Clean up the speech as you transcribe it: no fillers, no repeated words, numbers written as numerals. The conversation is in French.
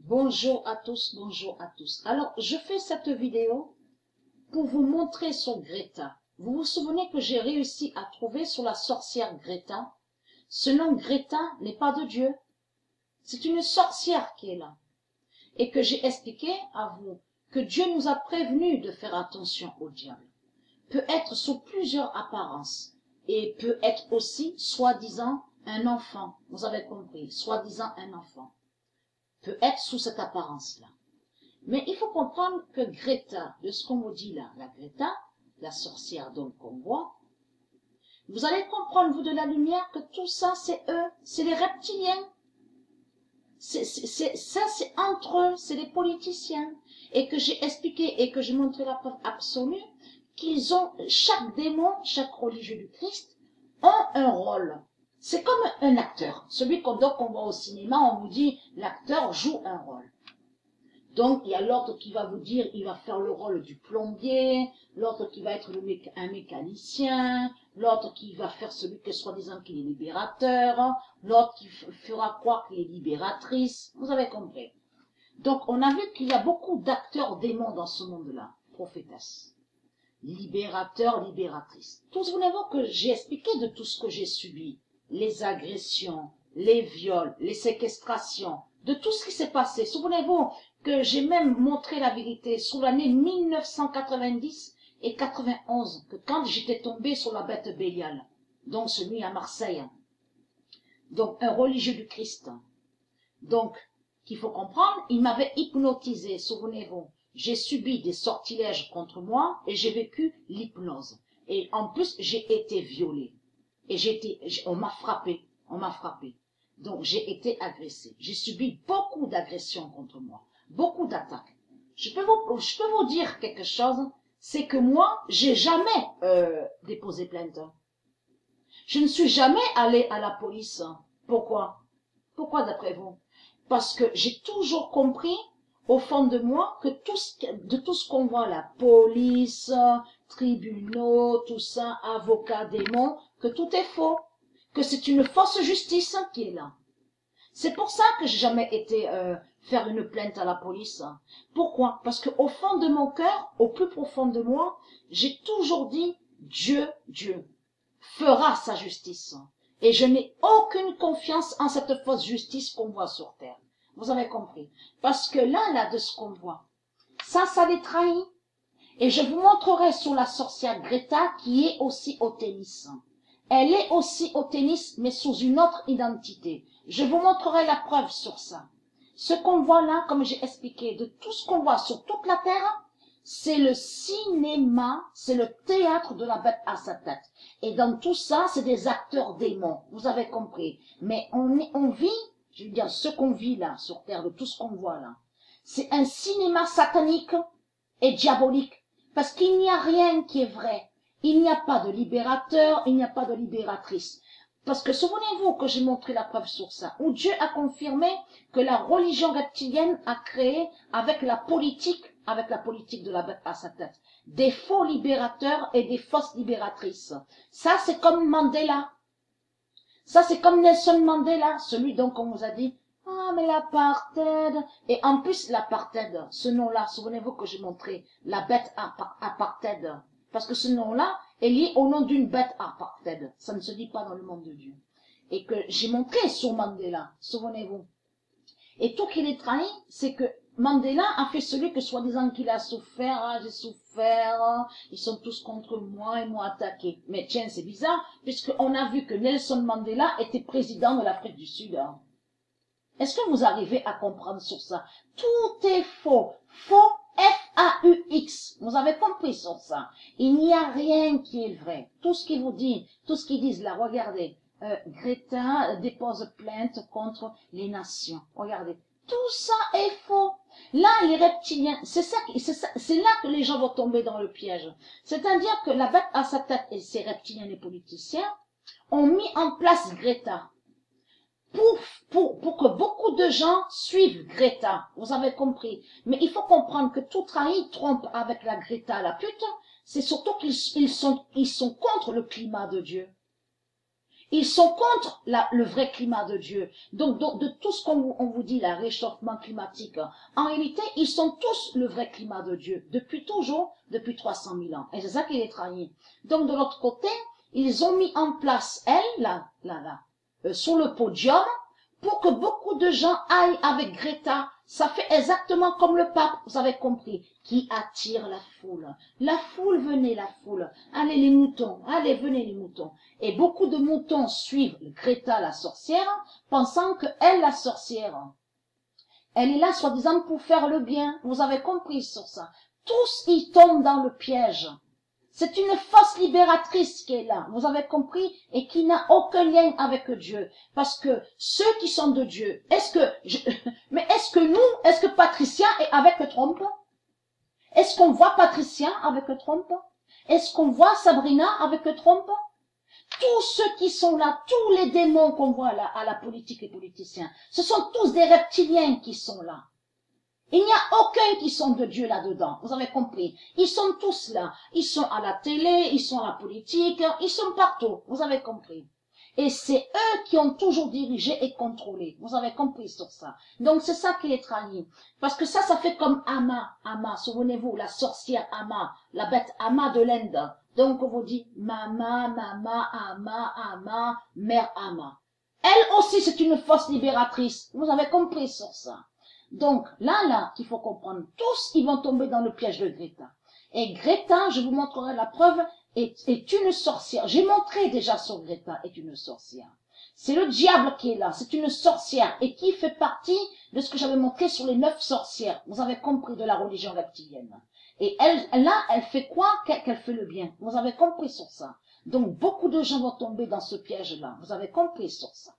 Bonjour à tous, bonjour à tous. Alors, je fais cette vidéo pour vous montrer sur Greta. Vous vous souvenez que j'ai réussi à trouver sur la sorcière Greta. Ce nom Greta n'est pas de Dieu. C'est une sorcière qui est là. Et que j'ai expliqué à vous que Dieu nous a prévenus de faire attention au diable. Peut être sous plusieurs apparences. Et peut être aussi, soi-disant, un enfant. Vous avez compris, soi-disant un enfant. Peut être sous cette apparence-là. Mais il faut comprendre que Greta, de ce qu'on vous dit là, la Greta, la sorcière donc qu'on voit, vous allez comprendre, vous de la lumière, que tout ça, c'est eux, c'est les reptiliens. Ça, c'est entre eux, c'est les politiciens. Et que j'ai expliqué et que j'ai montré la preuve absolue, qu'ils ont, chaque démon, chaque religieux du Christ, ont un rôle. C'est comme un acteur. Celui qu'on voit au cinéma, on vous dit, l'acteur joue un rôle. Donc, il y a l'autre qui va vous dire, il va faire le rôle du plombier, l'autre qui va être un mécanicien, l'autre qui va faire celui que soi-disant qu'il est libérateur, l'autre qui fera croire qu'il est libératrice. Vous avez compris. Donc, on a vu qu'il y a beaucoup d'acteurs démons dans ce monde-là. Prophétesse, libérateur, libératrice. Vous souvenez-vous que j'ai expliqué de tout ce que j'ai subi, les agressions, les viols, les séquestrations, de tout ce qui s'est passé. Souvenez-vous que j'ai même montré la vérité sur l'année 1990 et 91, que quand j'étais tombé sur la bête Bélial, donc celui à Marseille, donc un religieux du Christ, donc qu'il faut comprendre, il m'avait hypnotisé, souvenez-vous, j'ai subi des sortilèges contre moi et j'ai vécu l'hypnose. Et en plus, j'ai été violée. Et on m'a frappé. Donc, j'ai été agressée. J'ai subi beaucoup d'agressions contre moi. Beaucoup d'attaques. Je peux vous dire quelque chose. C'est que moi, j'ai jamais déposé plainte. Je ne suis jamais allée à la police. Pourquoi? Pourquoi d'après vous? Parce que j'ai toujours compris au fond de moi que de tout ce qu'on voit, la police, tribunaux, tout ça, avocats, démons, que tout est faux, que c'est une fausse justice qui est là. C'est pour ça que j'ai jamais été faire une plainte à la police. Pourquoi? Parce que au fond de mon cœur, au plus profond de moi, j'ai toujours dit Dieu fera sa justice. Et je n'ai aucune confiance en cette fausse justice qu'on voit sur terre. Vous avez compris? Parce que là, de ce qu'on voit, ça les trahit. Et je vous montrerai sur la sorcière Greta qui est aussi au tennis. Elle est aussi au tennis, mais sous une autre identité. Je vous montrerai la preuve sur ça. Ce qu'on voit là, comme j'ai expliqué, de tout ce qu'on voit sur toute la terre, c'est le cinéma, c'est le théâtre de la bête à sa tête. Et dans tout ça, c'est des acteurs démons. Vous avez compris. Mais on vit, je veux dire, ce qu'on vit là, sur terre, de tout ce qu'on voit là. C'est un cinéma satanique et diabolique. Parce qu'il n'y a rien qui est vrai. Il n'y a pas de libérateur, il n'y a pas de libératrice. Parce que souvenez-vous que j'ai montré la preuve sur ça, où Dieu a confirmé que la religion reptilienne a créé avec la politique de la bête à sa tête, des faux libérateurs et des fausses libératrices. Ça, c'est comme Mandela. Ça, c'est comme Nelson Mandela, celui dont on vous a dit, ah, mais l'apartheid. Et en plus, l'apartheid, ce nom-là, souvenez-vous que j'ai montré la bête apartheid. Parce que ce nom-là est lié au nom d'une bête apartheid. Ça ne se dit pas dans le monde de Dieu. Et que j'ai montré sur Mandela, souvenez-vous. Et tout qu'il est trahi, c'est que Mandela a fait celui que soi-disant qu'il a souffert, ah, j'ai souffert, ils sont tous contre moi, ils m'ont attaqué. Mais tiens, c'est bizarre, puisqu'on a vu que Nelson Mandela était président de l'Afrique du Sud. Est-ce que vous arrivez à comprendre sur ça? Tout est faux. Faux, F-A-U-X. Vous avez compris sur ça. Il n'y a rien qui est vrai. Tout ce qu'ils vous disent, tout ce qu'ils disent là, regardez. Greta dépose plainte contre les nations. Regardez. Tout ça est faux. Là, les reptiliens, c'est là que les gens vont tomber dans le piège. C'est-à-dire que la bête à sa tête et ses reptiliens, les politiciens, ont mis en place Greta. Pour que beaucoup de gens suivent Greta. Vous avez compris. Mais il faut comprendre que tout trahi trompe avec la Greta, la pute. C'est surtout qu'ils sont contre le climat de Dieu. Ils sont contre le vrai climat de Dieu. Donc, de tout ce on vous dit, le réchauffement climatique, en réalité, ils sont tous le vrai climat de Dieu, depuis toujours, depuis 300 000 ans. Et c'est ça qui les trahit. Donc, de l'autre côté, ils ont mis en place, sur le podium, pour que beaucoup de gens aillent avec Greta. Ça fait exactement comme le pape, vous avez compris, qui attire la foule. La foule, venez la foule. Allez les moutons, allez, venez les moutons. Et beaucoup de moutons suivent Greta la sorcière, pensant que elle, la sorcière, elle est là soi-disant pour faire le bien. Vous avez compris sur ça. Tous y tombent dans le piège. C'est une fausse libératrice qui est là, vous avez compris, et qui n'a aucun lien avec Dieu. Parce que ceux qui sont de Dieu, mais est-ce que Patricia est avec Trump? Est-ce qu'on voit Patricia avec Trump? Est-ce qu'on voit Sabrina avec Trump? Tous ceux qui sont là, tous les démons qu'on voit là à la politique et politiciens, ce sont tous des reptiliens qui sont là. Il n'y a aucun qui sont de Dieu là-dedans, vous avez compris. Ils sont tous là, ils sont à la télé, ils sont à la politique, ils sont partout, vous avez compris. Et c'est eux qui ont toujours dirigé et contrôlé, vous avez compris sur ça. Donc c'est ça qui est trahi. Parce que ça fait comme Ama, souvenez-vous, la sorcière Ama, la bête Ama de l'Inde. Donc on vous dit Mama, Ama, mère Ama. Elle aussi c'est une fausse libératrice, vous avez compris sur ça. Donc, là, qu'il faut comprendre, tous, ils vont tomber dans le piège de Greta. Et Greta, je vous montrerai la preuve, est une sorcière. J'ai montré déjà sur Greta, est une sorcière. C'est le diable qui est là, c'est une sorcière, et qui fait partie de ce que j'avais montré sur les 9 sorcières. Vous avez compris, de la religion reptilienne. Et elle fait quoi? Qu'elle fait le bien. Vous avez compris sur ça. Donc, beaucoup de gens vont tomber dans ce piège-là. Vous avez compris sur ça.